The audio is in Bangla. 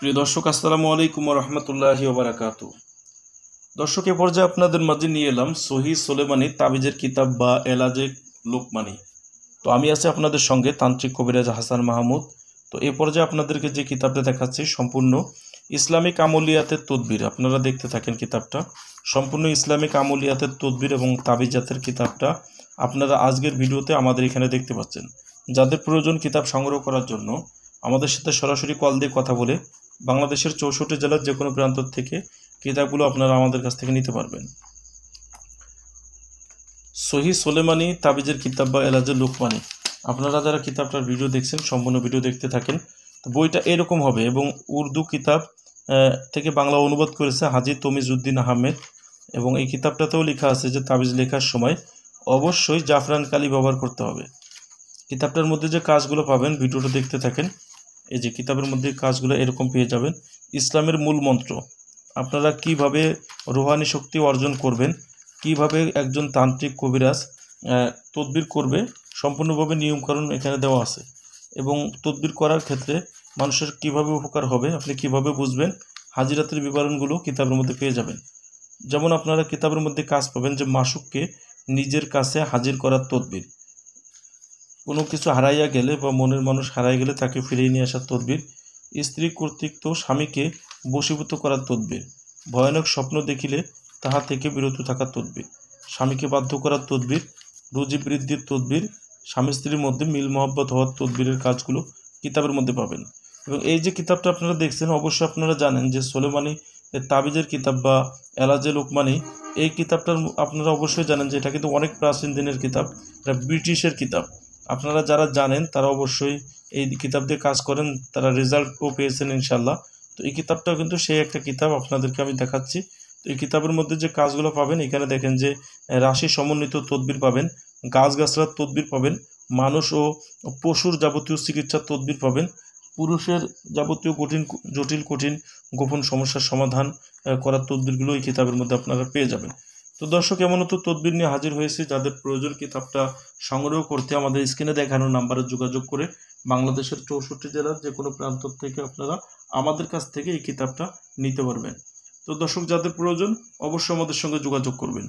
প্রিয় দর্শক, আসসালামু আলাইকুম ওয়া রাহমাতুল্লাহি ওয়া বারাকাতুহু। দর্শক, এ পর্যায়ে আপনাদের মাঝে নিয়ে এলাম সহিহ সুলেমানী তাবিজের কিতাব বা এলাজে লোকমানী। তো আমি আছি আপনাদের সঙ্গে তান্ত্রিক কবিরাজ হাসান মাহমুদ। তো এ পর্যায়ে আপনাদেরকে যে কিতাবটা দেখাচ্ছি সম্পূর্ণ ইসলামিক আমলিয়াতের তদবির। আপনারা দেখতে থাকেন কিতাবটা। সম্পূর্ণ ইসলামিক আমলিয়াতের তদবির এবং তাবিজাতের কিতাবটা আপনারা আজকের ভিডিওতে আমাদের এখানে দেখতে পাচ্ছেন। যাদের প্রয়োজন কিতাব সংগ্রহ করার জন্য আমাদের সাথে সরাসরি কল দিয়ে কথা বলে বাংলাদেশের 64 জেলার যে কোনো প্রান্ত থেকে কিতাবগুলো আপনারা আমাদের কাছ থেকে নিতে পারবেন। সহিহ সুলেমানী তাবিজের কিতাব বা এলাজে লোকমানী, আপনারা যারা কিতাবটার ভিডিও দেখছেন সম্পূর্ণ ভিডিও দেখতে থাকেন। তো বইটা এরকম হবে এবং উর্দু কিতাব থেকে বাংলা অনুবাদ করেছে হাজী তমিজউদ্দিন আহমেদ। এবং এই কিতাবটাতেও লেখা আছে যে তাবিজ লেখার সময় অবশ্যই জাফরান কালি ব্যবহার করতে হবে। কিতাবটার মধ্যে যে কাজগুলো পাবেন ভিডিওটা দেখতে থাকেন। এই যে কিতাবের মধ্যে কাজগুলো এরকম পেয়ে যাবেন। ইসলামের মূল মন্ত্র, আপনারা কিভাবে রুহানি শক্তি অর্জন করবেন, কিভাবে একজন তান্ত্রিক কবিরাজ তদবির করবে, সম্পূর্ণভাবে নিয়মকানুন এখানে দেওয়া আছে। এবং তদবির করার ক্ষেত্রে মানুষের কিভাবে উপকার হবে, আপনি কিভাবে বুঝবেন, হাজিরাতের বিবরণগুলো কিতাবের মধ্যে পেয়ে যাবেন। যেমন আপনারা কিতাবের মধ্যে কাজ পাবেন যে মাসুককে নিজের কাছে হাজির করার তদবির, কোনো কিছু হারাইয়া গেলে বা মনের মানুষ হারাইয়া গেলে তাকে ফিরিয়ে নিয়ে আসার তদবির, স্ত্রী কর্তৃক স্বামীকে বশীভূত করার তদবির, ভয়ানক স্বপ্ন দেখিলে তাহা থেকে বিরত থাকার তদবির, স্বামীকে বাধ্য করার তদবির, রুজি বৃদ্ধির তদবির, স্বামী স্ত্রীর মধ্যে মিল মহব্বত হওয়ার তদবিরের কাজগুলো কিতাবের মধ্যে পাবেন। এবং এই যে কিতাবটা আপনারা দেখছেন, অবশ্যই আপনারা জানেন যে সুলেমানী তাবিজের কিতাব বা এলাজে লোকমানী, এই কিতাবটার আপনারা অবশ্যই জানেন যে এটা কিন্তু অনেক প্রাচীন দিনের কিতাব, এটা ব্রিটিশের কিতাব। আপনারা যারা জানেন তারা অবশ্যই এই কিতাব দিয়ে কাজ করেন, তারা রেজাল্টও পেয়েছেন ইনশাল্লাহ। তো এই কিতাবটাও কিন্তু সেই একটা কিতাব আপনাদেরকে আমি দেখাচ্ছি। তো এই কিতাবের মধ্যে যে কাজগুলো পাবেন, এখানে দেখেন যে রাশি সমন্বিত তদবির পাবেন, গাছগাছড়ার তদবির পাবেন, মানুষ ও পশুর যাবতীয় চিকিৎসার তদবির পাবেন, পুরুষের যাবতীয় জটিল গোপন সমস্যার সমাধান করার তদবিরগুলো এই কিতাবের মধ্যে আপনারা পেয়ে যাবেন। তো দর্শক, এমনও তো তদবির নিয়ে হাজির হয়েছে। যাদের প্রয়োজন কিতাবটা সংগ্রহ করতে আমাদের স্ক্রিনে দেখানো নাম্বারে যোগাযোগ করে বাংলাদেশের 64 জেলার যে কোনো প্রান্ত থেকে আপনারা আমাদের কাছ থেকে এই কিতাবটা নিতে পারবেন। তো দর্শক, যাদের প্রয়োজন অবশ্যই আমাদের সঙ্গে যোগাযোগ করবেন।